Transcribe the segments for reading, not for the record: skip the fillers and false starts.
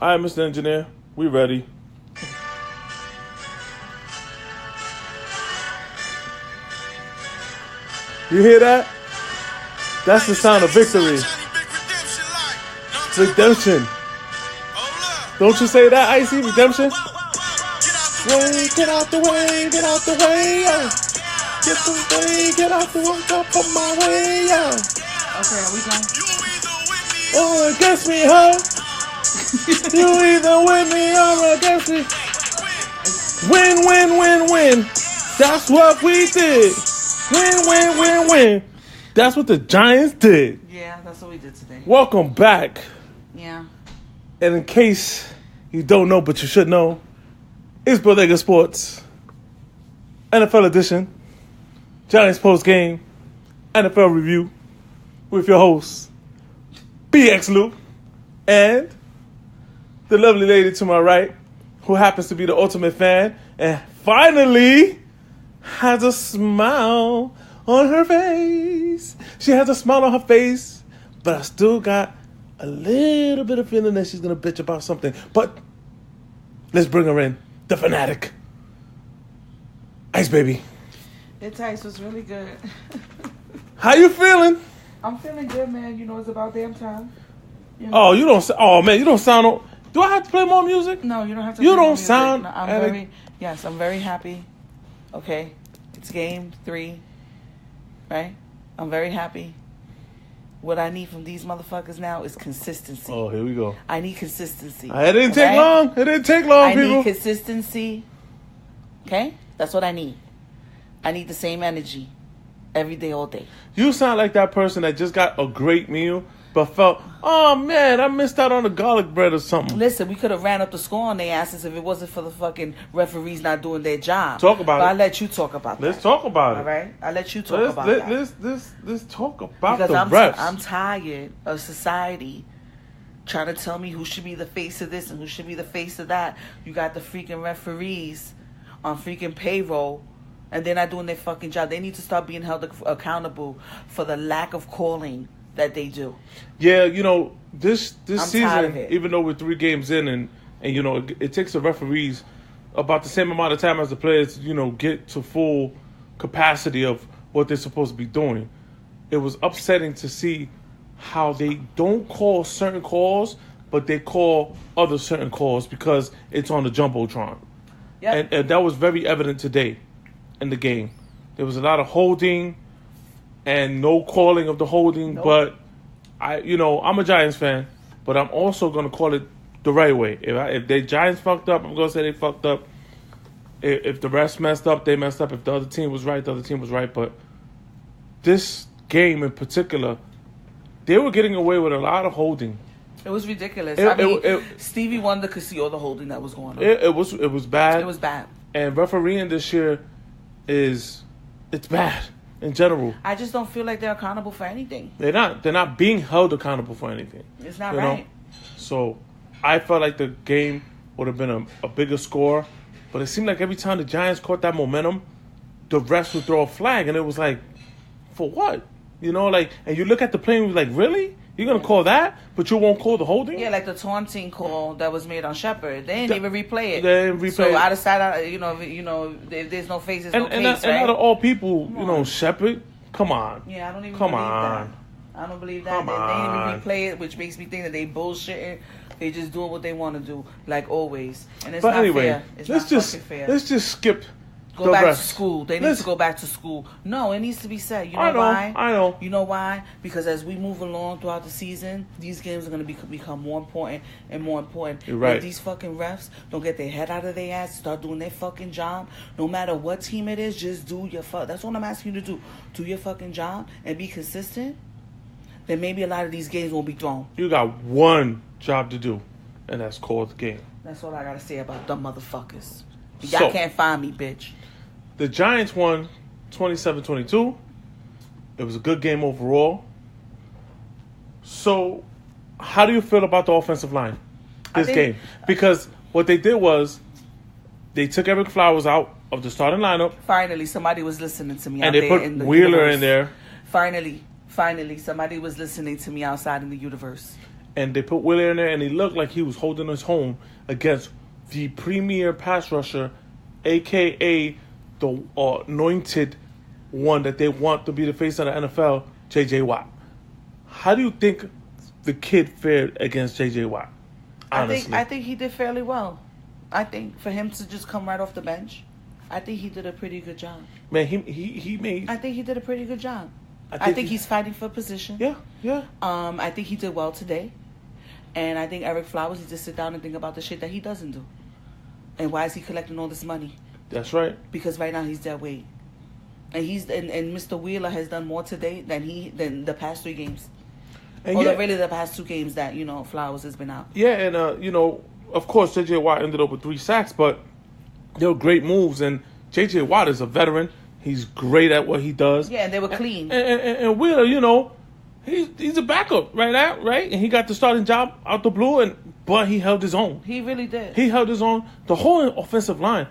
All right, Mr. Engineer, we ready. You hear that? That's the sound of victory. Redemption. Don't you say that, Icy? Redemption? Get out the way, get out the way, yeah. Get out the way, up on my way, yeah. Okay, are we done? Oh, against me, huh? You either with me or against me. Win, win, win, win. That's what we did. Win, win, win, win. That's what the Giants did. Yeah, that's what we did today. Welcome back. Yeah. And in case you don't know, but you should know, it's Bodega Sports, NFL edition, Giants post game, NFL review with your hosts, BX Lou, and the lovely lady to my right, who happens to be the ultimate fan, and finally has a smile on her face. She has a smile on her face, but I still got a little bit of feeling that she's going to bitch about something. But let's bring her in. The fanatic. Ice Baby. It's Ice was really good. How you feeling? I'm feeling good, man. You know, it's about damn time. You know? Oh, you don't. Oh man, you don't sound. Do I have to play more music? No, you don't have to. You play don't more music. sound. No, I'm very happy. Okay, it's game 3, right? I'm very happy. What I need from these motherfuckers now is consistency. Oh, here we go. I need consistency. It didn't take long. It didn't take long, people. I need consistency. Okay? That's what I need. I need the same energy every day, all day. You sound like that person that just got a great meal, but felt, oh man, I missed out on the garlic bread or something. Listen, we could have ran up the score on their asses if it wasn't for the fucking referees not doing their job. Talk about it. I'll let you talk about that. Let's talk about it. All right? I'll let you talk about that. Let's talk about because the refs. I'm tired of society trying to tell me who should be the face of this and who should be the face of that. You got the freaking referees on freaking payroll, and they're not doing their fucking job. They need to start being held accountable for the lack of calling that they do. Yeah, you know, this I'm season, even though we're 3 games in, and you know, it takes the referees about the same amount of time as the players, you know, get to full capacity of what they're supposed to be doing. It was upsetting to see how they don't call certain calls, but they call other certain calls because it's on the Jumbotron. Yep. And that was very evident today in the game. There was a lot of holding and no calling of the holding, nope. But I'm a Giants fan, but I'm also going to call it the right way. If the Giants fucked up, I'm going to say they fucked up. If the refs messed up, they messed up. If the other team was right, the other team was right. But this game in particular, they were getting away with a lot of holding. It was ridiculous. Stevie Wonder could see all the holding that was going on. It was bad. It was bad. And refereeing this year it's bad in general. I just don't feel like they're accountable for anything. They're not being held accountable for anything. It's not right. So I felt like the game would have been a bigger score, but it seemed like every time the Giants caught that momentum, the refs would throw a flag, and it was like, for what? You know, like, and you look at the play and you're like, really? You're going to call that, but you won't call the holding? Yeah, like the taunting call that was made on Shepard. They didn't even replay it. They didn't replay it. So out of sight, you know, if there's no faces, no case, right? And out of all people, Shepard, come on. Yeah, I don't even believe that. I don't believe that. They didn't even replay it, which makes me think that they bullshitting. They just doing what they want to do, like always. And it's not fair. It's not fucking fair. Let's just skip Go back to school. They need to go back to school. No, it needs to be said. You know why? I know. You know why? Because as we move along throughout the season, these games are going to become more important and more important. You're right. If these fucking refs don't get their head out of their ass, start doing their fucking job, no matter what team it is, just do your That's what I'm asking you to do. Do your fucking job and be consistent. Then maybe a lot of these games won't be thrown. You got one job to do, and that's call the game. That's all I got to say about dumb motherfuckers. Y'all can't find me, bitch. The Giants won 27-22. It was a good game overall. So, how do you feel about the offensive line this game? Because what they did was they took Eric Flowers out of the starting lineup. Finally, somebody was listening to me. And they put Wheeler in there. Finally, somebody was listening to me outside in the universe. and they put Willie in there, and he looked like he was holding his own against the premier pass rusher, a.k.a. the anointed one that they want to be the face of the NFL, J.J. Watt. How do you think the kid fared against J.J. Watt? Honestly. I think he did fairly well. I think for him to just come right off the bench, I think he did a pretty good job. Man, he made... I think he did a pretty good job. I think he's fighting for position. Yeah. I think he did well today. And I think Eric Flowers needs to sit down and think about the shit that he doesn't do. And why is he collecting all this money? That's right. Because right now he's dead weight. And and Mr. Wheeler has done more today than the past 3 games. And really the past 2 games that, Flowers has been out. Yeah, and, of course, J.J. Watt ended up with 3 sacks, but they were great moves. And J.J. Watt is a veteran. He's great at what he does. Yeah, and they were clean. And Wheeler, he's a backup right now, right? And he got the starting job out the blue, but he held his own. He really did. He held his own. The whole offensive line.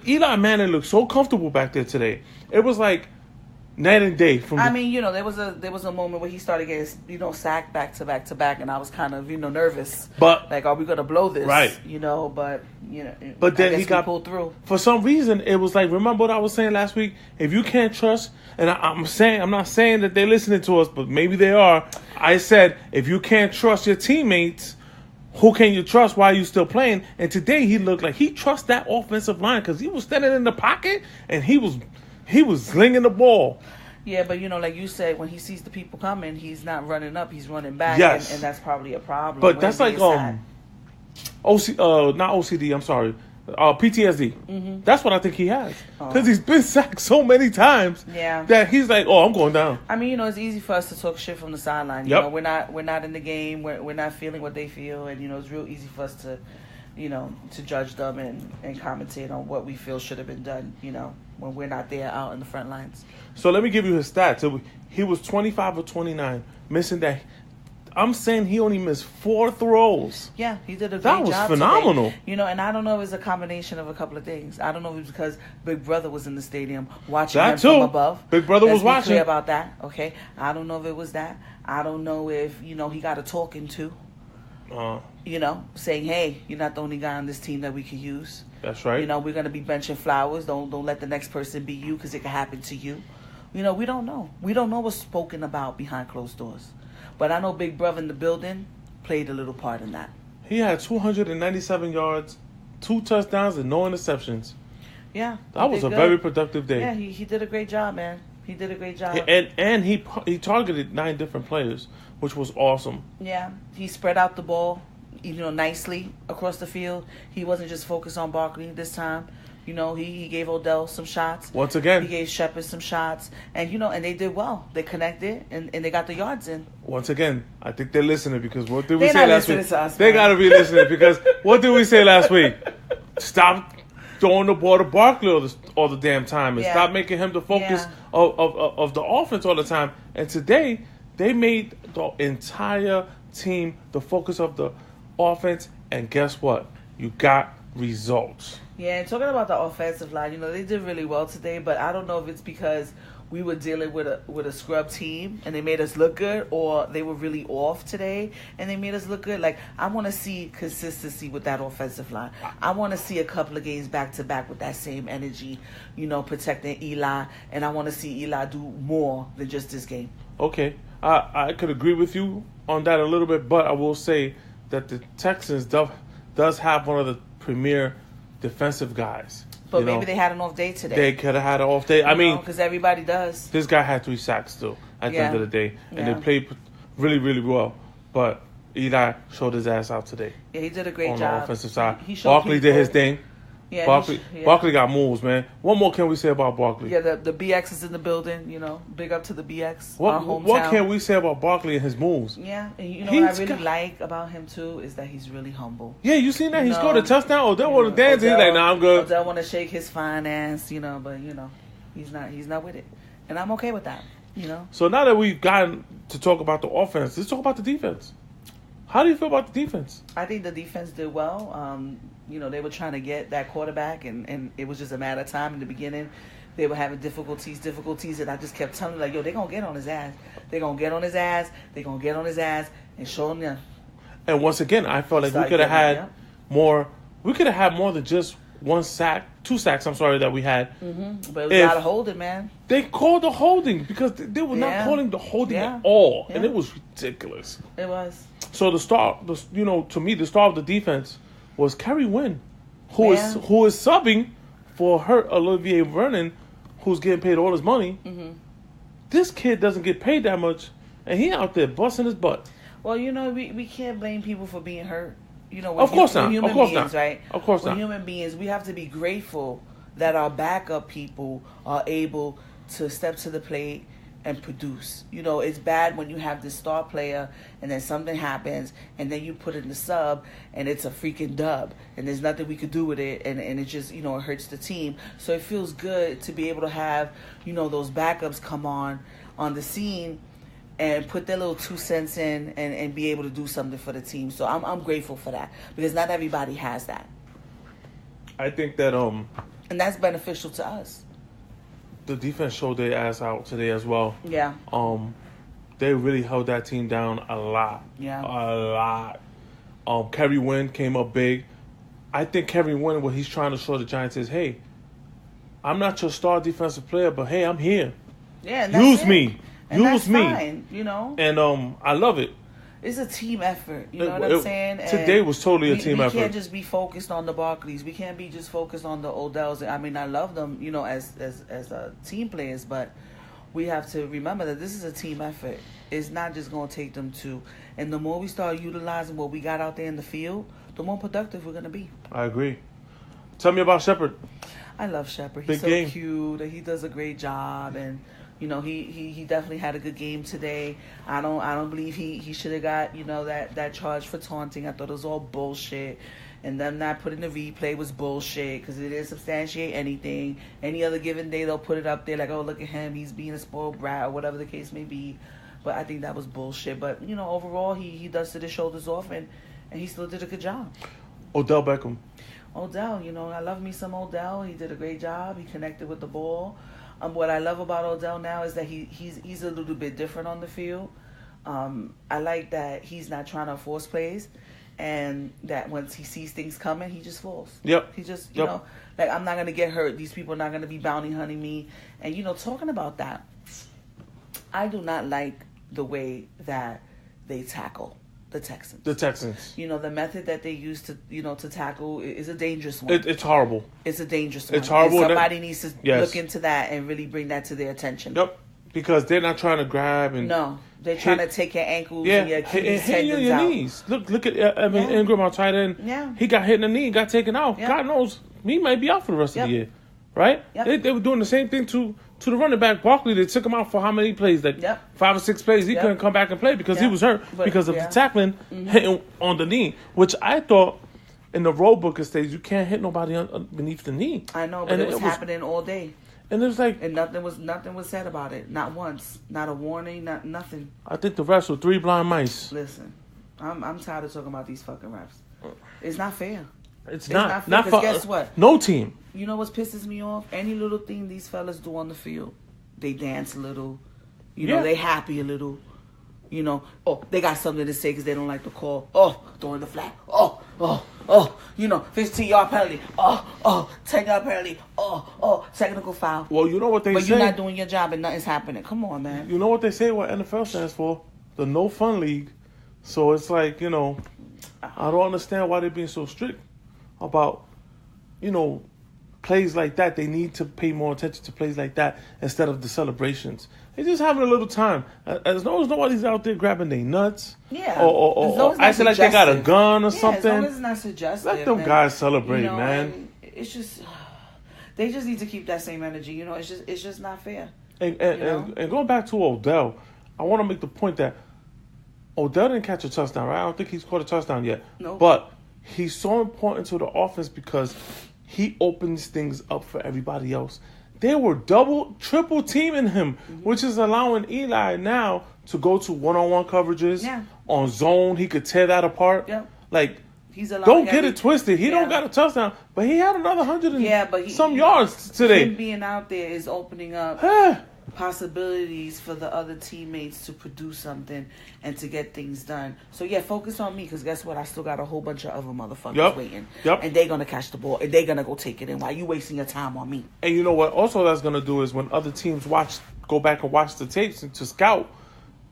Eli Manning looked so comfortable back there today. It was like night and day. There was a moment where he started getting, sacked back to back to back, and I was kind of, nervous. But like, are we gonna blow this? Right. But then he got pulled through. For some reason, it was like, remember what I was saying last week? If you can't trust, and I'm not saying that they're listening to us, but maybe they are. I said, if you can't trust your teammates, who can you trust? Why are you still playing? And today he looked like he trusts that offensive line because he was standing in the pocket and he was slinging the ball. Yeah, but like you said, when he sees the people coming, he's not running up; he's running back. Yes, and that's probably a problem. But that's like not OCD. I'm sorry, PTSD. Mm-hmm. That's what I think he has because he's been sacked so many times. Yeah, that he's like, oh, I'm going down. I mean, it's easy for us to talk shit from the sideline. Yep. We're not in the game. We're not feeling what they feel, and it's real easy for us to, to judge them and commentate on what we feel should have been done. When we're not there out in the front lines. So let me give you his stats. He was 25 or 29, missing that. I'm saying he only missed 4 throws. Yeah, he did a great job. That was phenomenal. Today. And I don't know if it's a combination of a couple of things. I don't know if it's because Big Brother was in the stadium watching him from above. Big Brother was watching. Let's be clear about that, okay? I don't know if it was that. I don't know if, he got a talking to. Saying, hey, you're not the only guy on this team that we can use. That's right. We're going to be benching Flowers. Don't let the next person be you because it can happen to you. We don't know. We don't know what's spoken about behind closed doors. But I know Big Brother in the building played a little part in that. He had 297 yards, 2 touchdowns, and no interceptions. Yeah. That was a very productive day. Yeah, he did a great job, man. He did a great job. And he targeted 9 different players, which was awesome. Yeah. He spread out the ball, nicely across the field. He wasn't just focused on Barkley this time. He gave Odell some shots. Once again. He gave Shepard some shots. And, and they did well. They connected, and they got the yards in. Once again, I think they're listening because what did we say last week? To us, they got to be listening because what did we say last week? Stop throwing the ball to Barkley all the damn time and stop making him the focus of the offense all the time. And today, they made the entire team the focus of the offense. And guess what? You got results. Yeah, and talking about the offensive line, they did really well today, but I don't know if it's because we were dealing with a scrub team and they made us look good, or they were really off today and they made us look good. Like, I want to see consistency with that offensive line. I want to see a couple of games back to back with that same energy, protecting Eli, and I want to see Eli do more than just this game. Okay, I could agree with you on that a little bit, but I will say that the Texans does have one of the premier defensive guys. But maybe they had an off day today. They could have had an off day. I mean, because everybody does. This guy had 3 sacks still at the end of the day, and they played really, really well. But Eli showed his ass out today. Yeah, he did a great job on the offensive side. Barkley did his thing. Yeah, Barkley got moves, man. What more can we say about Barkley? Yeah, the BX is in the building. Big up to the BX. What can we say about Barkley and his moves? Yeah, and what I really like about him too is that he's really humble. Yeah, you seen that? He scored a touchdown. Odell want to dance. He's like, nah, I'm good. Odell want to shake his fine ass, but he's not with it, and I'm okay with that. So now that we've gotten to talk about the offense, let's talk about the defense. How do you feel about the defense? I think the defense did well. They were trying to get that quarterback, and it was just a matter of time in the beginning. they were having difficulties, and I just kept telling them, like, yo, they're going to get on his ass. They're going to get on his ass. They're going to get on his ass and show him. And once again, I felt like we could have had more. We could have had more than just 2 sacks. I'm sorry that we had. Mm-hmm. But it was a lot of holding, man. They called the holding because they were not calling the holding at all, and it was ridiculous. It was. So to me, the star of the defense was Kerry Wynn, who is subbing for Olivier Vernon, who's getting paid all his money. Mm-hmm. This kid doesn't get paid that much, and he out there busting his butt. Well, we can't blame people for being hurt. Of course not. Human Of course beings, not. Right? Of course not. We're human beings. We have to be grateful that our backup people are able to step to the plate and produce. It's bad when you have this star player and then something happens and then you put in the sub and it's a freaking dub and there's nothing we could do with it and it just, it hurts the team. So it feels good to be able to have, those backups come on the scene and put their little 2 cents in and be able to do something for the team. So I'm grateful for that because not everybody has that. I think that and that's beneficial to us. The defense showed their ass out today as well. Yeah. They really held that team down a lot. Yeah. A lot. Kerry Wynn came up big. I think Kerry Wynn, what he's trying to show the Giants is, hey, I'm not your star defensive player, but hey, I'm here. Yeah. And Use me. And Use me. Fine, And I love it. It's a team effort. You know what I'm saying? Today was totally a team effort. We can't just be focused on the Barkleys. We can't be just focused on the Odells. I mean, I love them, as team players, but we have to remember that this is a team effort. It's not just going to take them to. And the more we start utilizing what we got out there in the field, the more productive we're going to be. I agree. Tell me about Shepard. I love Shepard. He's cute. He does a great job, and he definitely had a good game today. I don't believe he should have got that charge for taunting. I thought it was all bullshit, and them not putting the replay was bullshit because it didn't substantiate anything. Any other given day they'll put it up there like, oh, look at him, he's being a spoiled brat or whatever the case may be. But I think that was bullshit. But overall he dusted his shoulders off and he still did a good job. Odell Beckham. Odell, I love me some Odell. He did a great job. He connected with the ball. What I love about Odell now is that he's a little bit different on the field. I like that he's not trying to force plays, and that once he sees things coming, he just falls. Yep. He just, like, I'm not going to get hurt. These people are not going to be bounty hunting me. And, talking about that, I do not like the way that they tackle the Texans. The method that they use to tackle is a dangerous one. It's horrible. It's a dangerous one. It's horrible. And somebody needs to look into that and really bring that to their attention. Yep. Because they're not trying to grab and they're trying to take your ankles and your Achilles tendons your out. Knees. Look at Ingram, our tight end. Yeah. He got hit in the knee, got taken out. Yeah. God knows he might be out for the rest of the year, right? Yep. They were doing the same thing to the running back Barkley. They took him out for how many plays? 5 or 6 plays. He couldn't come back and play because he was hurt because of the tackling hitting on the knee, which I thought in the rule book it states you can't hit nobody beneath the knee. I know, but it was happening all day. And it was like, and nothing was said about it. Not once. Not a warning. Not nothing. I think the refs were 3 blind mice. Listen, I'm tired of talking about these fucking refs. It's not fair. It's not fair. For guess what? No team. You know what pisses me off? Any little thing these fellas do on the field, they dance a little. They happy a little. They got something to say because they don't like the call. Throwing the flag. 15-yard penalty. 10-yard penalty. Technical foul. Well, you know what they say. But you're not doing your job and nothing's happening. Come on, man. You know what they say, what NFL stands for? The No Fun League. So it's like, I don't understand why they're being so strict about, plays like that. They need to pay more attention to plays like that instead of the celebrations. They're just having a little time. As long as nobody's out there grabbing their nuts. Yeah. Or acting like they got a gun or something. As long as it's not suggestive. Let them guys celebrate, man. It's just, they just need to keep that same energy. It's just not fair. And going back to Odell, I want to make the point that Odell didn't catch a touchdown, right? I don't think he's caught a touchdown yet. No. But he's so important to the offense because he opens things up for everybody else. They were triple teaming him, which is allowing Eli now to go to one-on-one coverages on zone. He could tear that apart. Yeah. Like, He's allowing. Don't get it twisted. He don't got a touchdown, but he had another 100 and some yards today. Him being out there is opening up possibilities for the other teammates to produce something and to get things done. So yeah, focus on me, because guess what? I still got a whole bunch of other motherfuckers waiting. And they're gonna catch the ball and they're gonna go take it in. Why you wasting your time on me? And you know what? Also, that's gonna do is when other teams go back and watch the tapes and to scout,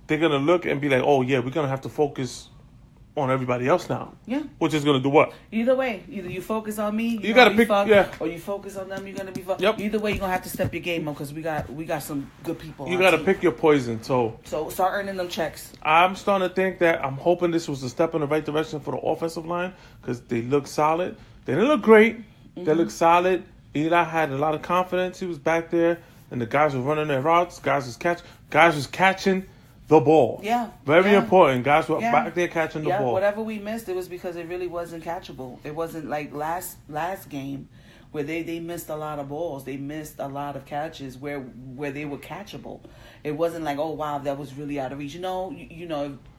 they're gonna look and be like, oh yeah, we're gonna have to focus on everybody else now. Yeah. Which is gonna do what? Either way, either you focus on me, you gotta pick, or you focus on them, you're gonna be fucked. Yep. Either way, you're gonna have to step your game up, because we got some good people. You gotta pick your poison. So start earning them checks. I'm starting to think that I'm hoping this was a step in the right direction for the offensive line, because they look solid. They didn't look great. They look solid. Eli had a lot of confidence. He was back there, and the guys were running their routes. Guys was catching the ball. Yeah. Very important. Guys were back there catching the ball. Whatever we missed, it was because it really wasn't catchable. It wasn't like last game where they missed a lot of balls. They missed a lot of catches where they were catchable. It wasn't like, oh wow, that was really out of reach. You know,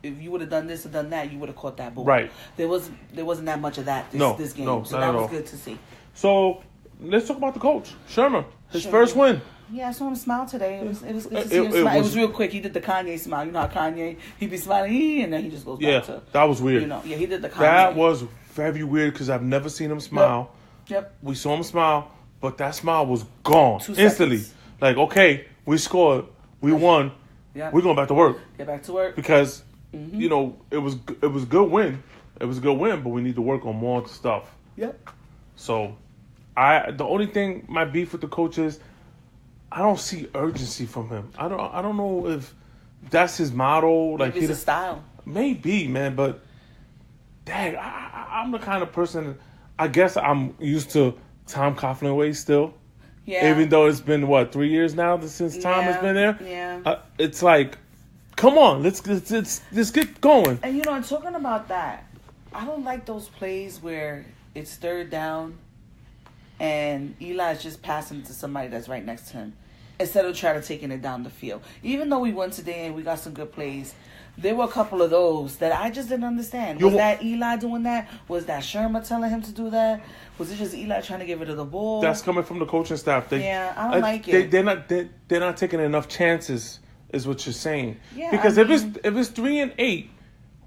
if you would have done this or done that, you would have caught that ball. Right. There wasn't that much of that this game. No, so that was good to see. So let's talk about the coach, Sherman. His first win. Yeah, I saw him smile today. It was good to see him smile. It was real quick. He did the Kanye smile. You know how Kanye, he be smiling, and then he just goes back to... that was weird. He did the Kanye. That was very weird, because I've never seen him smile. Yep. We saw him smile, but that smile was gone 2 instantly. seconds. Like, okay, we scored. We won. Yep. We're going back to work. Get back to work. Because, it was a good win. It was a good win, but we need to work on more stuff. Yep. So, the only thing, my beef with the coach is, I don't see urgency from him. I don't know if that's his motto. Like, maybe it's a style. Maybe, man, but dang, I'm the kind of person. I guess I'm used to Tom Coughlin ways still. Yeah. Even though it's been 3 years now since Tom has been there. Yeah. It's like, come on, let's get going. And and talking about that, I don't like those plays where it's third down and Eli's just passing it to somebody that's right next to him, instead of trying to taking it down the field. Even though we won today and we got some good plays, there were a couple of those that I just didn't understand. Was that Eli doing that? Was that Sherman telling him to do that? Was it just Eli trying to get rid of the ball? That's coming from the coaching staff. I don't like it. They're not taking enough chances, is what you're saying. Yeah, because if it's 3 and 8,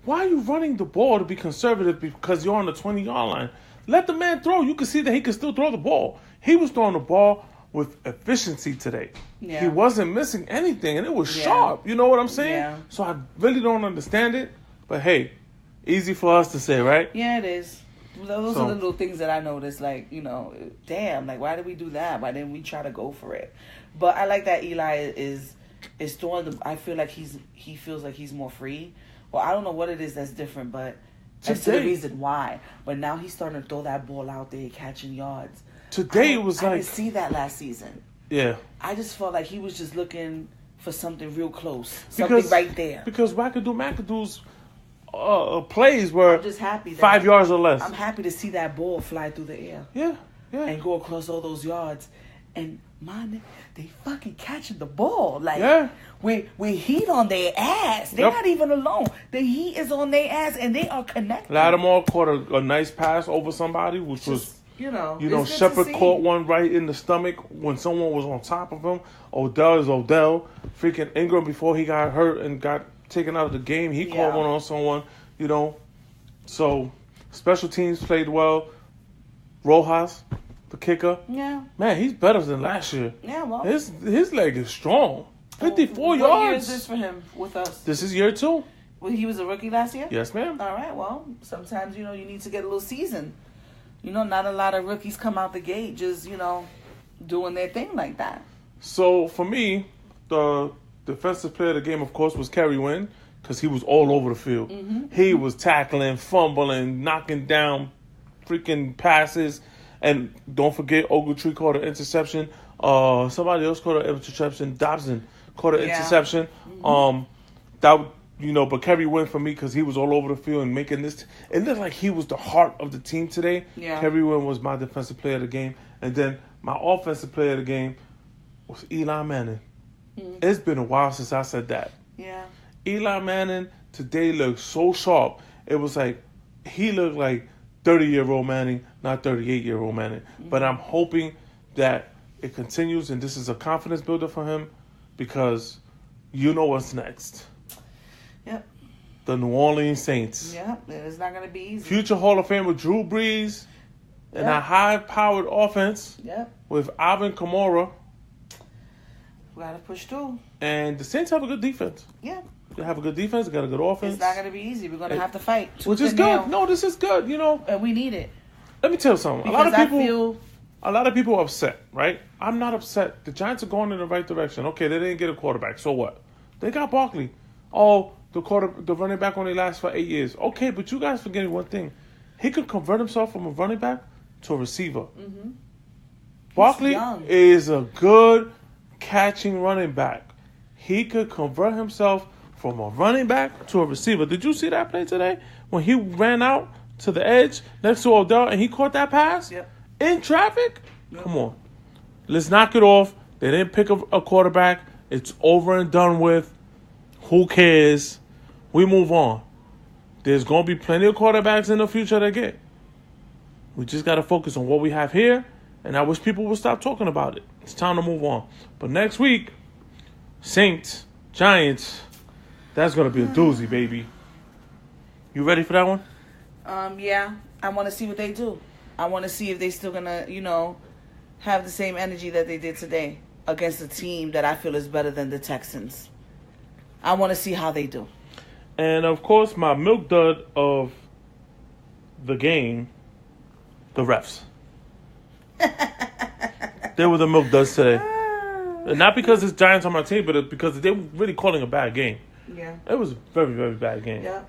why are you running the ball to be conservative because you're on the 20-yard line? Let the man throw. You can see that he can still throw the ball. He was throwing the ball with efficiency today. Yeah. He wasn't missing anything, and it was sharp. You know what I'm saying? Yeah. So I really don't understand it. But hey, easy for us to say, right? Yeah, it is. Those are the little things that I noticed. Like, damn, like, why did we do that? Why didn't we try to go for it? But I like that Eli is throwing I feel like he feels like he's more free. Well, I don't know what it is that's different, but that's the reason why. But now he's starting to throw that ball out there, catching yards. Today it was like... I didn't see that last season. Yeah. I just felt like he was just looking for something real close. Something right there. Because McAdoo's plays were I'm just happy 5 yards or less. I'm happy to see that ball fly through the air. Yeah. And go across all those yards. And, man, they fucking catching the ball. Like, with heat on their ass. They're not even alone. The heat is on their ass, and they are connected. Lattimore caught a nice pass over somebody, which was... Shepard caught one right in the stomach when someone was on top of him. Odell. Freaking Ingram, before he got hurt and got taken out of the game, he caught one on someone, So, special teams played well. Rojas, the kicker. Yeah. Man, he's better than last year. Yeah, well. His leg is strong. 54 yards. What year is this for him with us? This is year 2. Well, he was a rookie last year? Yes, ma'am. All right, well, sometimes, you need to get a little season. Not a lot of rookies come out the gate just, doing their thing like that. So, for me, the defensive player of the game, of course, was Kerry Wynn, because he was all over the field. Mm-hmm. He was tackling, fumbling, knocking down freaking passes. And don't forget, Ogletree caught an interception. Somebody else caught an interception. Dobson caught an interception. Mm-hmm. But Kerry Wynn for me because he was all over the field and making this. It looked like he was the heart of the team today. Yeah. Kerry Wynn was my defensive player of the game. And then my offensive player of the game was Eli Manning. Mm-hmm. It's been a while since I said that. Yeah. Eli Manning today looked so sharp. It was like he looked like 30-year-old Manning, not 38-year-old Manning. Mm-hmm. But I'm hoping that it continues, and this is a confidence builder for him because you know what's next. Yep. The New Orleans Saints. Yep, it's not going to be easy. Future Hall of Famer Drew Brees and a high-powered offense with Alvin Kamara. We got to push through. And the Saints have a good defense. Yeah. They have a good defense. They got a good offense. It's not going to be easy. We're going to have to fight. Which is good. No, this is good, you know. And we need it. Let me tell you something. A lot of people are upset, right? I'm not upset. The Giants are going in the right direction. Okay, they didn't get a quarterback. So what? They got Barkley. Oh, the running back only lasts for 8 years. Okay, but you guys forgetting one thing. He could convert himself from a running back to a receiver. Mm-hmm. Barkley is a good catching running back. He could convert himself from a running back to a receiver. Did you see that play today? When he ran out to the edge next to Odell and he caught that pass? Yep. In traffic? Yep. Come on. Let's knock it off. They didn't pick a quarterback. It's over and done with. Who cares? We move on. There's going to be plenty of quarterbacks in the future to get. We just got to focus on what we have here, and I wish people would stop talking about it. It's time to move on. But next week, Saints, Giants, that's going to be a doozy, baby. You ready for that one? Yeah. I want to see what they do. I want to see if they still going to, have the same energy that they did today against a team that I feel is better than the Texans. I want to see how they do. And, of course, my milk dud of the game, the refs. They were the milk duds today. And not because it's Giants on my team, but because they were really calling a bad game. Yeah. It was a very, very bad game. Yeah.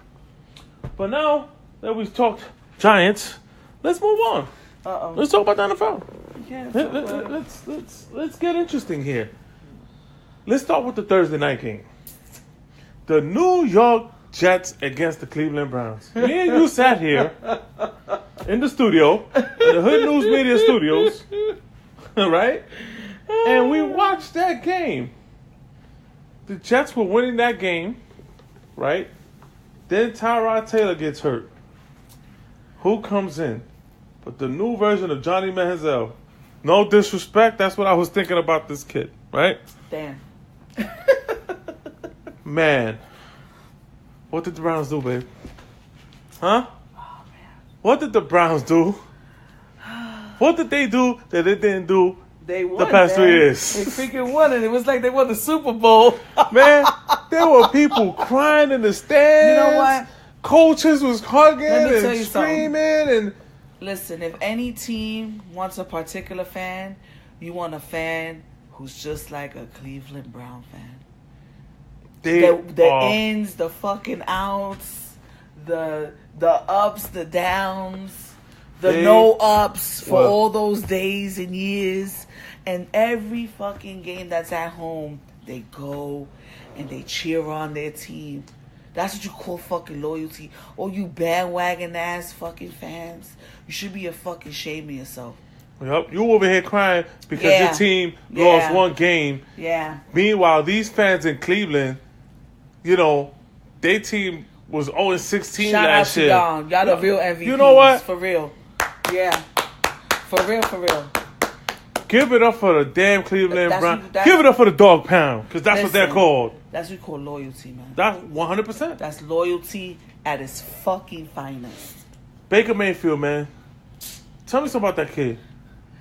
But now that we've talked Giants, let's move on. Uh-oh. Let's talk about the NFL. Yeah, let's get interesting here. Let's start with the Thursday night game. The New York Jets against the Cleveland Browns. Me and you sat here in the studio, in the Hood News Media Studios, right? And we watched that game. The Jets were winning that game, right? Then Tyrod Taylor gets hurt. Who comes in? But the new version of Johnny Manziel. No disrespect, that's what I was thinking about this kid, right? Damn. Man. What did the Browns do, babe? Huh? Oh, man. What did the Browns do? What did they do that they didn't do the past 3 years? They freaking won it. It was like they won the Super Bowl. Man, there were people crying in the stands. You know what? Coaches was hugging and screaming. Something. Listen, if any team wants a particular fan, you want a fan who's just like a Cleveland Brown fan. The ins, the fucking outs, the ups, the downs, the no ups for all those days and years. And every fucking game that's at home, they go and they cheer on their team. That's what you call fucking loyalty. Or you bandwagon ass fucking fans. You should be a fucking shame of yourself. Yep, you over here crying because your team lost one game. Yeah. Meanwhile, these fans in Cleveland, their team was 0-16 last year. Shout out to y'all. Y'all the real MVPs. You know what? For real. Yeah. For real. Give it up for the damn Cleveland Browns. Give it up for the dog pound, because that's what they're called. That's what we call loyalty, man. That's 100%. That's loyalty at its fucking finest. Baker Mayfield, man. Tell me something about that kid.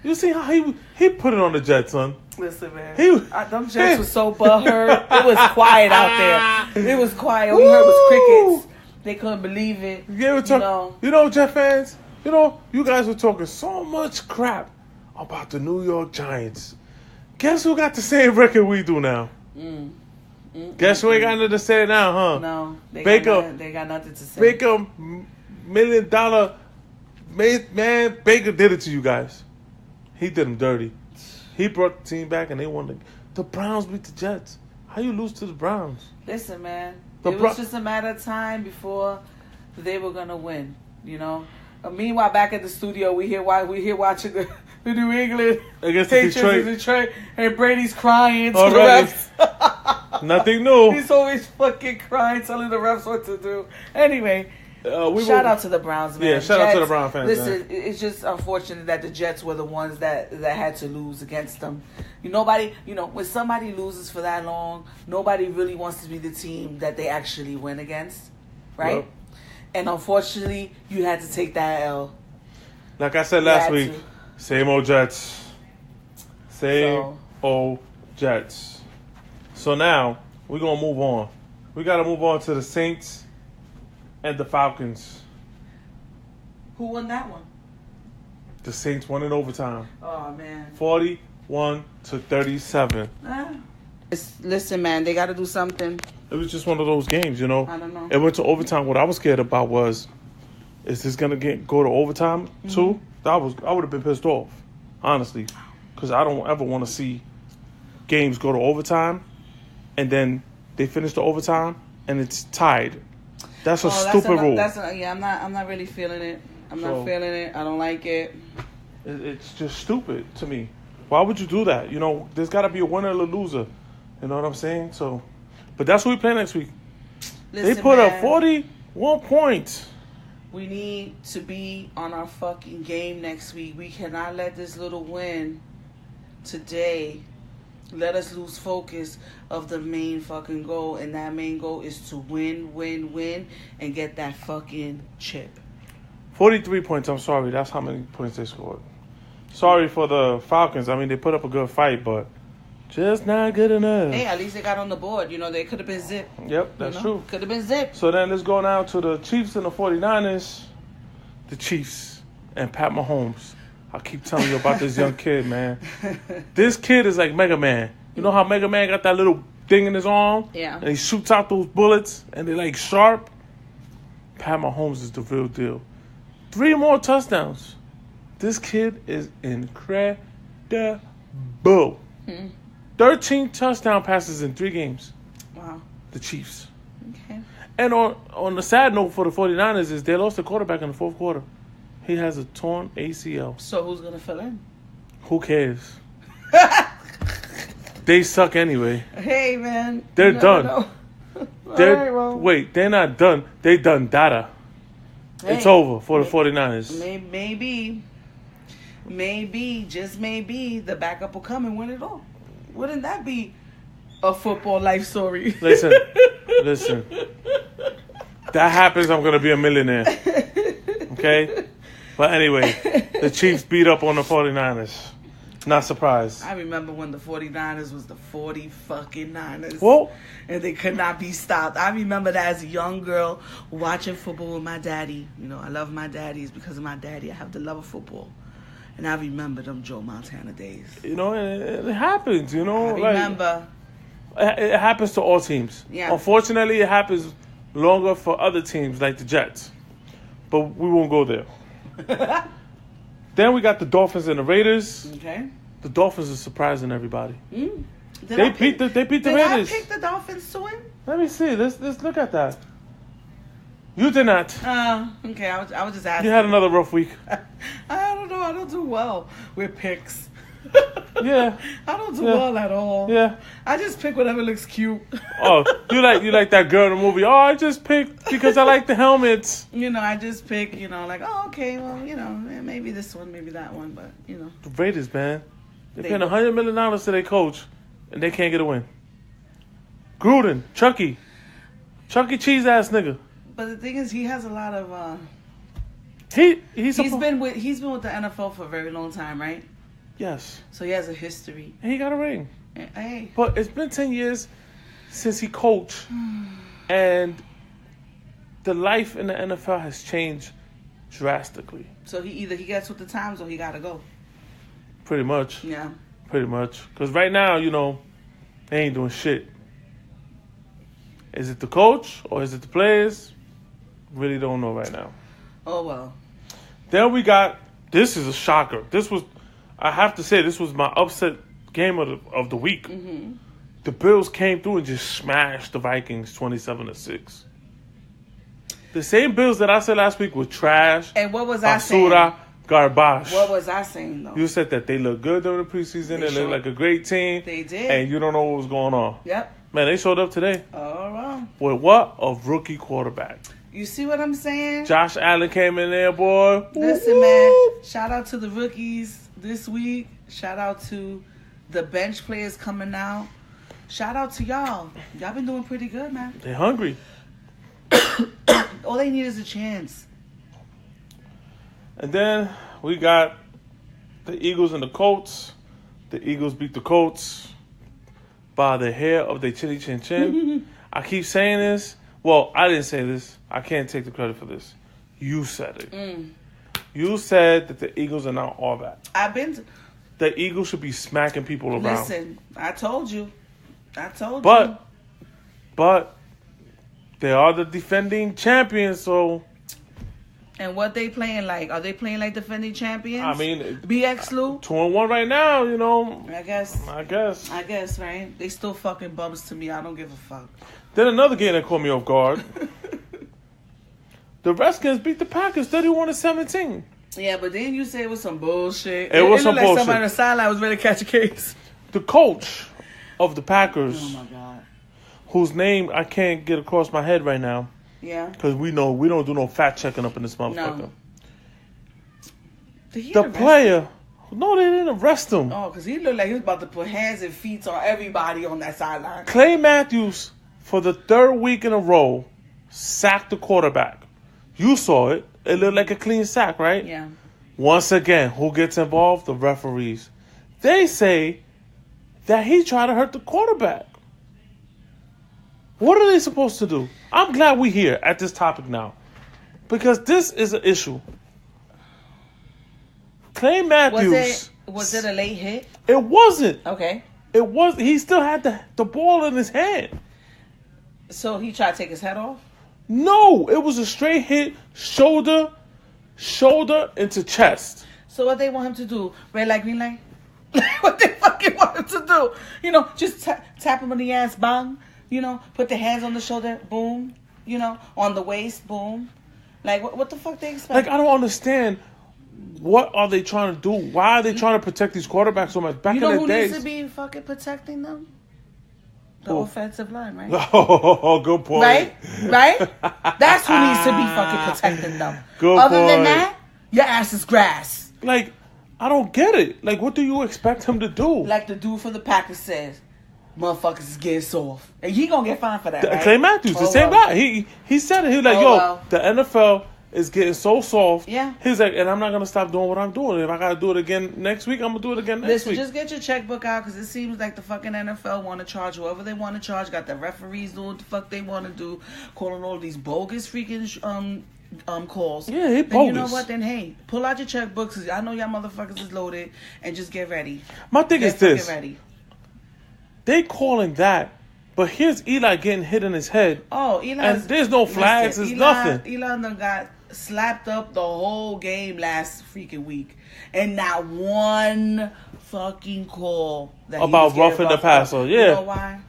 You see how he put it on the Jets, son. Listen, man. Them Jets was so butthurt. It was quiet out there. It was quiet. All you heard was crickets. They couldn't believe it. Jet fans, you guys were talking so much crap about the New York Giants. Guess who got the same record we do now? Guess who ain't got nothing to say now, huh? No. They got nothing to say. Baker, $1 million man, Baker did it to you guys. He did them dirty. He brought the team back and they won. The Browns beat the Jets. How you lose to the Browns? Listen, man. It was just a matter of time before they were going to win, Meanwhile, back at the studio, we here watching the New England against Patriots in Detroit, and Brady's crying to the refs. Nothing new. He's always fucking crying, telling the refs what to do. Anyway, Shout out to the Browns, man. Yeah, shout out to the Brown fans. Listen, man. it's just unfortunate that the Jets were the ones that had to lose against them. When somebody loses for that long, nobody really wants to be the team that they actually win against, right? Yep. And unfortunately, you had to take that L. Like I said last week, same old Jets. Same old Jets. So now, we're going to move on. We got to move on to the Saints and the Falcons. Who won that one? The Saints won in overtime. Oh, man. 41-37. Listen, man, they got to do something. It was just one of those games, I don't know. It went to overtime. What I was scared about was, is this going to go to overtime too? I would have been pissed off, honestly, because I don't ever want to see games go to overtime and then they finish the overtime and it's tied. That's a stupid rule. I'm not really feeling it. I'm not feeling it. I don't like it. It's just stupid to me. Why would you do that? There's got to be a winner and a loser. You know what I'm saying? But that's who we play next week. Listen, they put up 41 points. We need to be on our fucking game next week. We cannot let this little win today let us lose focus of the main fucking goal. And that main goal is to win, and get that fucking chip. 43 points. I'm sorry. That's how many points they scored. Sorry for the Falcons. I mean, they put up a good fight, but just not good enough. Hey, at least they got on the board. They could have been zip. Yep, that's true. Could have been zip. So then let's go now to the Chiefs and the 49ers. The Chiefs and Pat Mahomes. I keep telling you about this young kid, man. This kid is like Mega Man. You know how Mega Man got that little thing in his arm? Yeah. And he shoots out those bullets, and they're like sharp? Pat Mahomes is the real deal. 3 more touchdowns. This kid is incredible. 13 touchdown passes in 3 games. Wow. The Chiefs. Okay. And on the sad note for the 49ers is they lost the quarterback in the 4th quarter. He has a torn ACL. So who's going to fill in? Who cares? They suck anyway. Hey, man. They're done. Wait, they're not done. They done data. Hey, it's over for the 49ers. Maybe, just maybe, the backup will come and win it all. Wouldn't that be a football life story? Listen. That happens, I'm going to be a millionaire. Okay? But anyway, the Chiefs beat up on the 49ers. Not surprised. I remember when the 49ers was the 40 fucking Niners. Whoa. And they could not be stopped. I remember that as a young girl watching football with my daddy. I love my daddy. It's because of my daddy. I have the love of football. And I remember them Joe Montana days. It happens, I remember. It happens to all teams. Yeah. Unfortunately, it happens longer for other teams like the Jets. But we won't go there. Then we got the Dolphins and the Raiders. Okay. The Dolphins are surprising everybody. They beat the Raiders. Did I pick the Dolphins to win? Let me see. Let's look at that. You did not. Okay. I was just asking. You had another rough week. I don't know. I don't do well with picks. Yeah. I don't do well at all. Yeah. I just pick whatever looks cute. Oh, you like that girl in the movie. Oh, I just picked because I like the helmets. I just pick, okay, well, maybe this one, maybe that one, but, The Raiders, man. They're paying $100 million to their coach, and they can't get a win. Gruden, Chucky E. Cheese ass nigga. But the thing is, he has a lot of, he's been with the NFL for a very long time, right? Yes. So he has a history. And he got a ring. Hey. But it's been 10 years since he coached. And the life in the NFL has changed drastically. So he gets with the times or he got to go. Pretty much. Yeah. Pretty much. Because right now, they ain't doing shit. Is it the coach or is it the players? Really don't know right now. Oh, well. Then we got, this is a shocker. I have to say, this was my upset game of the week. Mm-hmm. The Bills came through and just smashed the Vikings 27-6. The same Bills that I said last week were trash. And what was I saying? Basura, garbage. What was I saying, though? You said that they look good during the preseason. They look like a great team. They did. And you don't know what was going on. Yep. Man, they showed up today. All right. With what? A rookie quarterback. You see what I'm saying? Josh Allen came in there, boy. Listen, man. Shout out to the rookies this week. Shout out to the bench players coming out. Shout out to y'all. Y'all been doing pretty good, man. They're hungry. All they need is a chance. And then we got the Eagles and the Colts. The Eagles beat the Colts by the hair of their chinny chin chin. I keep saying this. Well, I didn't say this. I can't take the credit for this. You said it. You said that the Eagles are not all that. The Eagles should be smacking people around. Listen, I told you. But they are the defending champions, so. And what they playing like? Are they playing like defending champions? I mean, BX Lou? 2-1 right now, you know. I guess, right? They still fucking bums to me. I don't give a fuck. Then another game that caught me off guard. The Redskins beat the Packers 31-17. Yeah, but then you say it was some bullshit. It was some like bullshit. Somebody on the sideline was ready to catch a case. The coach of the Packers, Oh my god, whose name I can't get across my head right now. Yeah. Because we don't do no fact checking up in this motherfucker. No. The player. No, they didn't arrest him. Oh, because he looked like he was about to put hands and feet on everybody on that sideline. Clay Matthews, for the third week in a row, sacked the quarterback. You saw it. It looked like a clean sack, right? Yeah. Once again, who gets involved? The referees. They say that he tried to hurt the quarterback. What are they supposed to do? I'm glad we're here at this topic now. Because this is an issue. Clay Matthews. Was it a late hit? It wasn't. Okay. It was. He still had the ball in his hand. So he tried to take his head off? No, it was a straight hit, shoulder into chest. So what they want him to do? Red light, green light? What they fucking want him to do? You know, just tap him on the ass, bang. You know, put the hands on the shoulder, boom. You know, on the waist, boom. Like, what the fuck they expect? Like, I don't understand. What are they trying to do? Why are they trying to protect these quarterbacks so much? Back in the days. You know who needs to be fucking protecting them? The offensive line, right? Oh, good point. Right? That's who needs to be fucking protecting them. Good Other point. than that, your ass is grass. Like, I don't get it. Like, what do you expect him to do? Like the dude from the Packers says, motherfuckers is getting soft. And he gonna get fined for that, right? Clay Matthews, the same guy. He said it. He was like, the NFL is getting so soft. Yeah. He's like, and I'm not going to stop doing what I'm doing. If I got to do it again next week, I'm going to do it again next week. Just get your checkbook out because it seems like the fucking NFL want to charge whoever they want to charge. Got the referees doing what the fuck they want to do. Calling all these bogus freaking calls. Yeah, he bogus. Then you know what? Then, hey, pull out your checkbooks because I know y'all motherfuckers is loaded and just get ready. My thing is this. Get ready. They calling that. But here's Eli getting hit in his head. Oh, Eli. And there's no flags. There's nothing. Eli done got slapped up the whole game last freaking week. And not one fucking call that about roughing the passer. Yeah. You know why?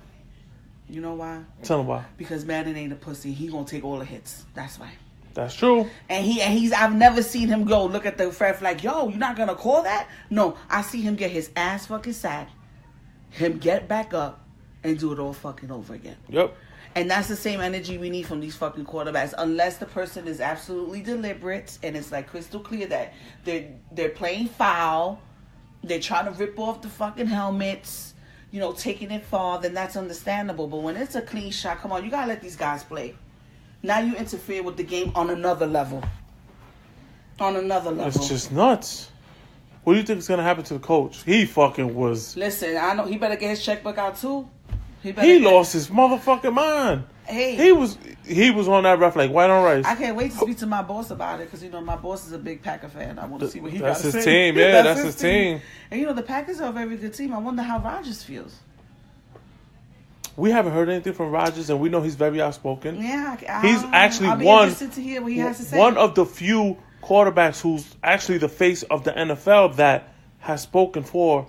You know why? Tell him why. Because Madden ain't a pussy. He gonna take all the hits. That's why. That's true. And he's I've never seen him go look at the ref like, yo, you're not gonna call that? No, I see him get his ass fucking sacked, him get back up, and do it all fucking over again. Yep. And that's the same energy we need from these fucking quarterbacks. Unless the person is absolutely deliberate and it's like crystal clear that they're playing foul, they're trying to rip off the fucking helmets, you know, taking it far, then that's understandable. But when it's a clean shot, come on, you gotta let these guys play. Now you interfere with the game on another level. On another level. It's just nuts. What do you think is gonna happen to the coach? He fucking was. Listen, I know he better get his checkbook out too. He lost his motherfucking mind. Hey, he was on that ref like white on rice. I can't wait to speak to my boss about it because you know my boss is a big Packer fan. I want to see what he got to say. That's his team, yeah. That's his team. And you know the Packers are a very good team. I wonder how Rodgers feels. We haven't heard anything from Rodgers, and we know he's very outspoken. Yeah, he's actually I'll be interested to hear what he has to say. One of the few quarterbacks who's actually the face of the NFL that has spoken for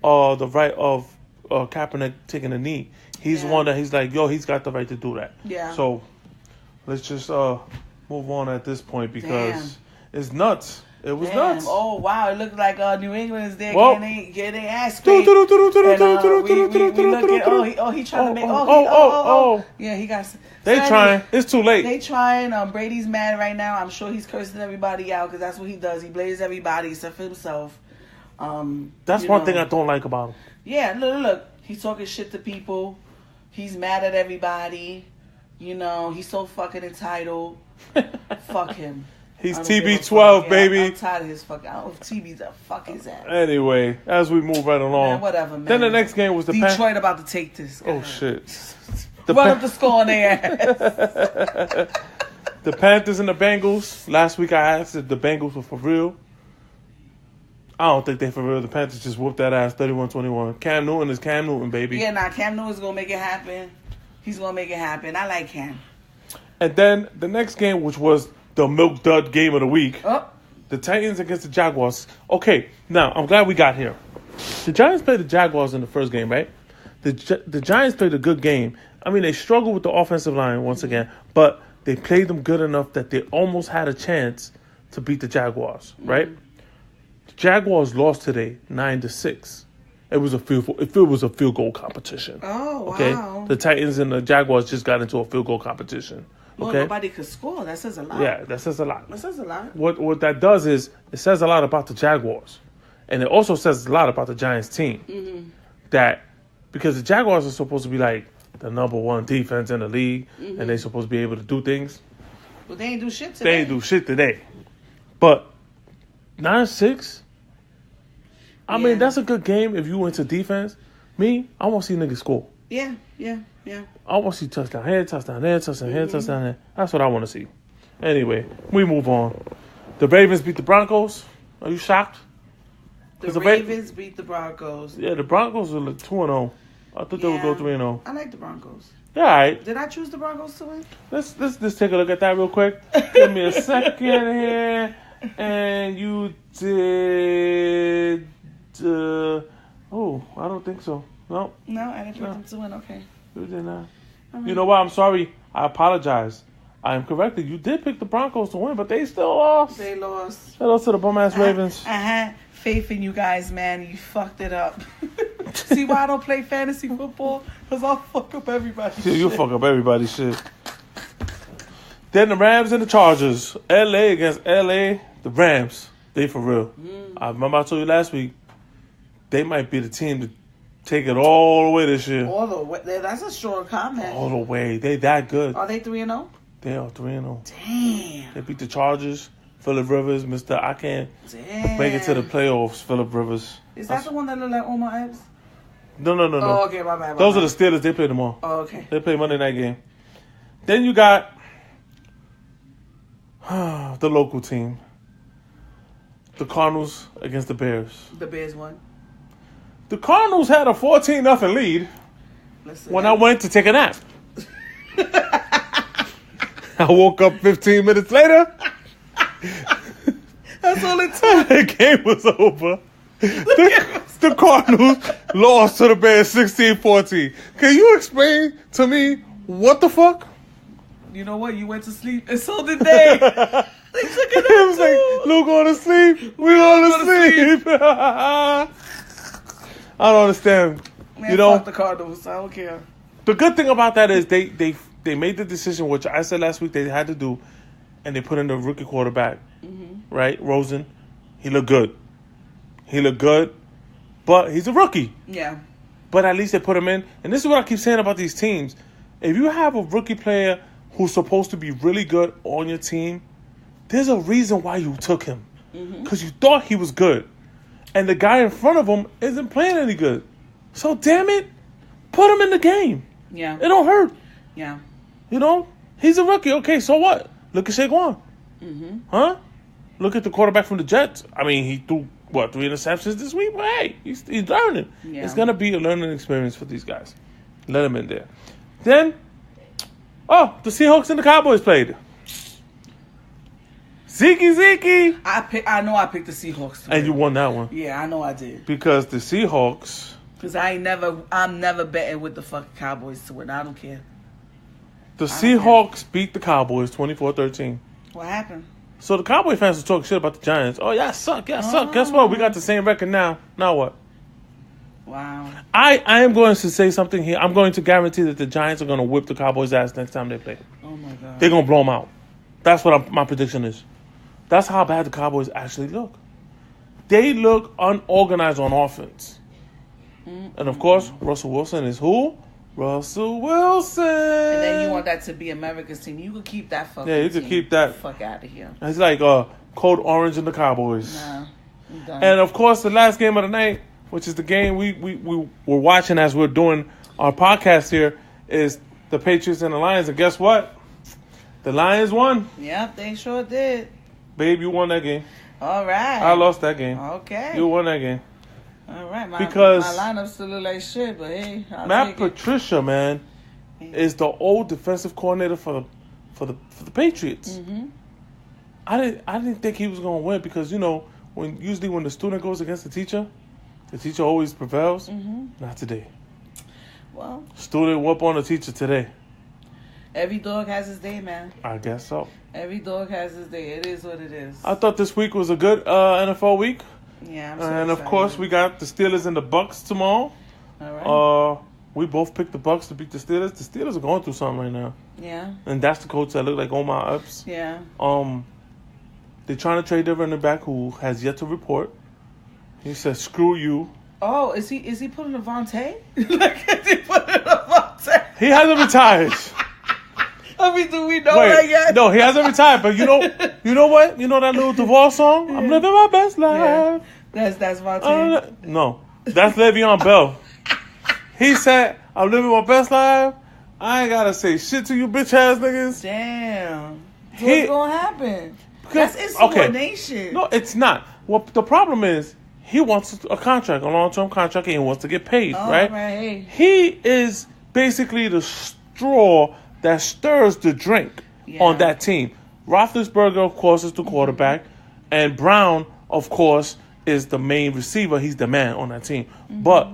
the right of Kaepernick taking a knee. He's one that he's like, yo, he's got the right to do that. Yeah. So let's just move on at this point because it's nuts. It was nuts. Oh, wow. It looked like New England is there getting their ass Do, paid. do, do, do, do, And, do, do, we do, do, look do, at, do. he trying to make, Yeah, he got... They trying. It's too late. They trying. Brady mad right now. I'm sure he's cursing everybody out because that's what he does. He blames everybody except for himself. That's one thing I don't like about him. Yeah, look. He's talking shit to people. He's mad at everybody. You know, he's so fucking entitled. Fuck him. He's TB12, baby. I'm tired of his fucking... I don't know if TB's a fuck his ass. Anyway, as we move right along. Man, whatever, man. Then the next game was the Detroit about to take this. Oh, shit. Run up the score on their ass. The Panthers and the Bengals. Last week I asked if the Bengals were for real. I don't think they're for real. The Panthers just whooped that ass 31-21. Cam Newton is Cam Newton, baby. Yeah, Cam Newton's going to make it happen. He's going to make it happen. I like Cam. And then the next game, which was the milk dud game of the week, Oh. the Titans against the Jaguars. Okay, now I'm glad we got here. The Giants played the Jaguars in the first game, right? The Giants played a good game. I mean, they struggled with the offensive line once again, but they played them good enough that they almost had a chance to beat the Jaguars, right? The Jaguars lost today 9-6. It was a field goal competition. Oh, okay? wow. The Titans and the Jaguars just got into a field goal competition. Well, okay? nobody could score. That says a lot. Yeah, that says a lot. That says a lot. What that does is it says a lot about the Jaguars, and it also says a lot about the Giants team. Mm-hmm. That because the Jaguars are supposed to be like the number one defense in the league, and they're supposed to be able to do things. Well, they ain't do shit today. They ain't do shit today. But 9-6, I mean, that's a good game if you into defense. Me, I want to see niggas score. Yeah. I want to see touchdown here, touchdown there, touchdown here, touchdown there. That's what I want to see. Anyway, we move on. The Ravens beat the Broncos. Are you shocked? The Ravens beat the Broncos. Yeah, the Broncos were 2-0. I thought they would go 3-0. I like the Broncos. Yeah, all right. Did I choose the Broncos to win? Let's just take a look at that real quick. Give me a second here. And you did... I don't think so. No. No, I didn't pick them to win. Okay. You did not. Right. You know what? I'm sorry. I apologize. I am corrected. You did pick the Broncos to win, but they still lost. They lost. They lost to the bum-ass Ravens. I had faith in you guys, man. You fucked it up. See why I don't play fantasy football? Because I'll fuck up everybody's shit. You fuck up everybody's shit. Then the Rams and the Chargers. L.A. against L.A. The Rams. They for real. I remember I told you last week, they might be the team to take it all the way this year. All the way. That's a strong comment. All the way. They that good. Are they 3-0? They are 3-0. Damn. They beat the Chargers. Phillip Rivers, Mr. I can't make it to the playoffs, Phillip Rivers. Is that the one that look like Omar Epps? No. Oh, okay, my bad. Those are the Steelers. They play tomorrow. Oh, okay. They play Monday night game. Then you got the local team. The Cardinals against the Bears. The Bears won. The Cardinals had a 14-0 lead when I went to take a nap. I woke up 15 minutes later. That's all it took. The game was over. The Cardinals lost to the Bears 16-14. Can you explain to me what the fuck? You know what? You went to sleep, and so did they. They took it It was like, Luke going to sleep. We going to sleep. I don't understand. Man, fuck the Cardinals. I don't care. The good thing about that is they made the decision, which I said last week they had to do, and they put in the rookie quarterback, right? Rosen. He looked good. But he's a rookie. Yeah. But at least they put him in. And this is what I keep saying about these teams. If you have a rookie player who's supposed to be really good on your team, there's a reason why you took him. Because you thought he was good. And the guy in front of him isn't playing any good. So, damn it, put him in the game. Yeah. It don't hurt. Yeah. You know? He's a rookie. Okay, so what? Look at Saquon. Huh? Look at the quarterback from the Jets. I mean, he threw, 3 interceptions this week? But hey, he's learning. Yeah. It's going to be a learning experience for these guys. Let him in there. Then, the Seahawks and the Cowboys played. Zeke. I know I picked the Seahawks. And you won that one. Yeah, I know I did. Because the Seahawks... Because I'm never betting with the fucking Cowboys to win. I don't care. The Seahawks beat the Cowboys 24-13. What happened? So the Cowboy fans will talk shit about the Giants. Oh, y'all suck. Y'all suck. Guess what? We got the same record now. Now what? Wow. I am going to say something here. I'm going to guarantee that the Giants are going to whip the Cowboys' ass next time they play. Oh, my God. They're going to blow them out. That's what my prediction is. That's how bad the Cowboys actually look. They look unorganized on offense. And, of course, Russell Wilson is who? Russell Wilson. And then you want that to be America's team. You could keep that fucking Yeah, you could team. keep that. Fuck out of here. It's like Code Orange and the Cowboys. Nah, I'm done. And, of course, the last game of the night, which is the game we were watching as we're doing our podcast here, is the Patriots and the Lions. And guess what? The Lions won. Yep, they sure did. Babe, you won that game. All right. I lost that game. Okay. You won that game. All right. Because my lineup still look like shit, but hey, I'll Matt take Patricia, man, is the old defensive coordinator for the Patriots. Mm-hmm. I didn't think he was gonna win because when the student goes against the teacher always prevails. Mm-hmm. Not today. Well, Student whoop on the teacher today. every dog has his day, man. I guess so. Every dog has his day. It is what it is. I thought this week was a good NFL week. Yeah, I'm so And of excited. course, we got the Steelers and the Bucks tomorrow. All right. We both picked the Bucks to beat the Steelers. The Steelers are going through something right now, Yeah. and that's the coach that look like Omar Epps. Yeah. They're trying to trade their running back who has yet to report. He says, "Screw you." Oh, is he putting Avante? Like, is he putting Avante? He hasn't retired. I mean, do we know that yet? No, he hasn't retired. But you know what? You know that little Duvall song? I'm living my best life. Yeah. That's Avante. No, that's Le'Veon Bell. He said, "I'm living my best life. I ain't gotta say shit to you, bitch ass niggas." Damn. What's gonna happen? That's insubordination. No, it's not. Well, the problem is he wants a contract, a long-term contract, and he wants to get paid, right? Right. He is basically the straw that stirs the drink on that team. Roethlisberger, of course, is the quarterback, and Brown, of course, is the main receiver. He's the man on that team. Mm-hmm. But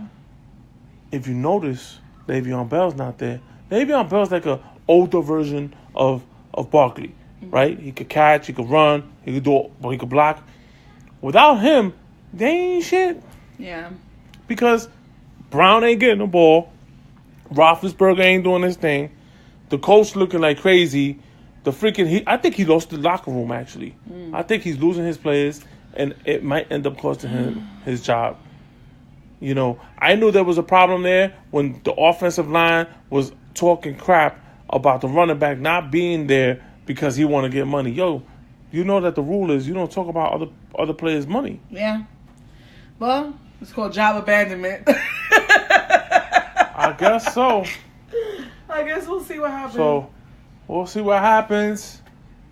if you notice, Le'Veon Bell's not there. Le'Veon Bell's like an older version of Barkley, right? He could catch, he could run, he could block. Without him, they ain't shit. Yeah. Because Brown ain't getting the ball. Roethlisberger ain't doing his thing. The coach looking like crazy. I think he lost the locker room, actually. I think he's losing his players, and it might end up costing him his job. I knew there was a problem there when the offensive line was talking crap about the running back not being there because he want to get money. Yo, you know that the rule is you don't talk about other players' money. Yeah. Well, it's called job abandonment. I guess so. I guess we'll see what happens. So, we'll see what happens.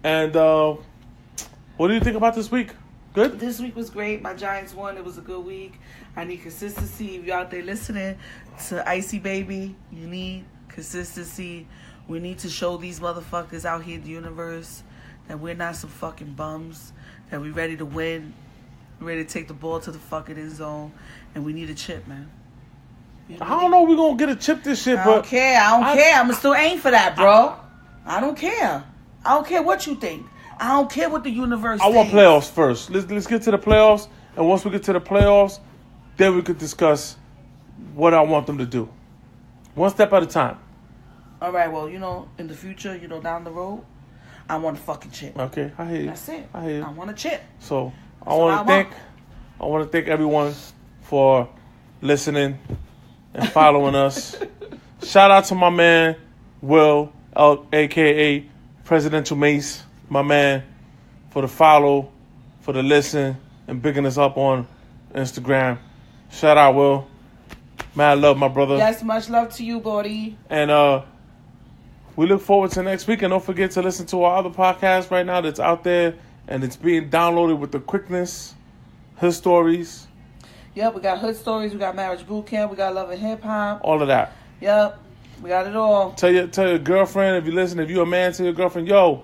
And what do you think about this week? Good? This week was great. My Giants won. It was a good week. I need consistency. If you're out there listening to Icy Baby, you need consistency. We need to show these motherfuckers out here in the universe that we're not some fucking bums, that we're ready to win, we're ready to take the ball to the fucking end zone, and we need a chip, man. I don't know if we're going to get a chip this year, I but... don't care. I'm going to still aim for that, bro. I don't care. I don't care what you think. I don't care what the universe I want thinks. playoffs first. Let's get to the playoffs, and once we get to the playoffs, then we could discuss what I want them to do. One step at a time. All right, well, in the future, down the road, I want a fucking chip. Okay, I hear you. That's it. I hear you. I want a chip. So That's I want to thank everyone for listening and following us. Shout out to my man Will, aka Presidential Mace, my man, for the follow, for the listen, and bigging us up on Instagram. Shout out, Will. Mad love, my brother. Yes, much love to you, buddy. And we look forward to next week. And don't forget to listen to our other podcast right now that's out there. And it's being downloaded with the quickness. Hood Stories. Yep, we got Hood Stories. We got Marriage Boot Camp. We got Love and Hip Hop. All of that. Yep, we got it all. Tell your girlfriend, if you listen, if you're a man, tell your girlfriend, yo,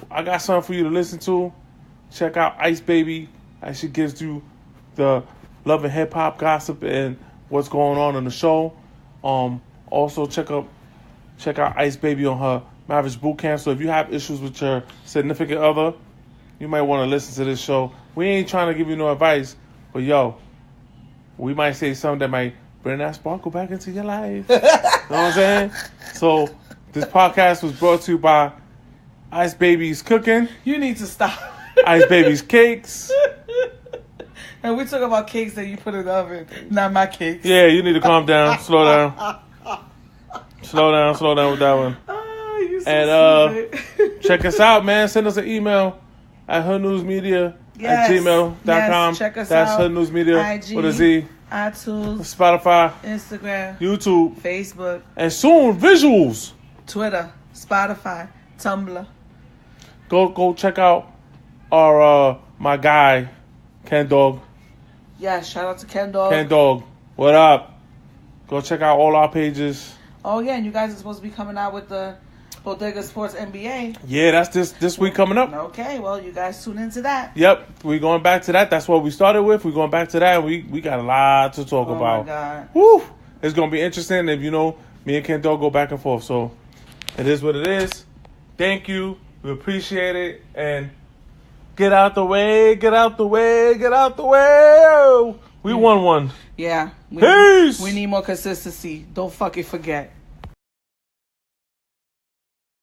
I got something for you to listen to. Check out Ice Baby. She gives you the love and hip hop gossip and what's going on in the show. Also check out Ice Baby on her Marriage Boot Camp. So if you have issues with your significant other, you might want to listen to this show. We ain't trying to give you no advice, but yo, we might say something that might bring that sparkle back into your life. You know what I'm saying? So this podcast was brought to you by Ice Baby's Cooking. You need to stop. Ice Baby's Cakes. And we talk about cakes that you put in the oven, not my cakes. Yeah, you need to calm down, slow down. Slow down with that one. Oh, you so And check us out, man. Send us an email at hernewsmedia@gmail.com. Yes, check us That's out. Her News Media IG, with a Z. iTunes, Spotify, Instagram, YouTube, Facebook, and soon visuals. Twitter, Spotify, Tumblr. Go check out our my guy, Ken Dog. Yeah, shout out to Ken Dog. Ken Dog, what up? Go check out all our pages. Oh yeah, and you guys are supposed to be coming out with the Bodega Sports NBA. Yeah, that's this week coming up. Okay, well you guys tune into that. Yep, we're going back to that. That's what we started with. We're going back to that. We got a lot to talk about. Oh my God. Woo! It's gonna be interesting if me and Ken Dog go back and forth. So it is what it is. Thank you. We appreciate it. And get out the way. We won one. Yeah. Peace! We need more consistency. Don't fucking forget.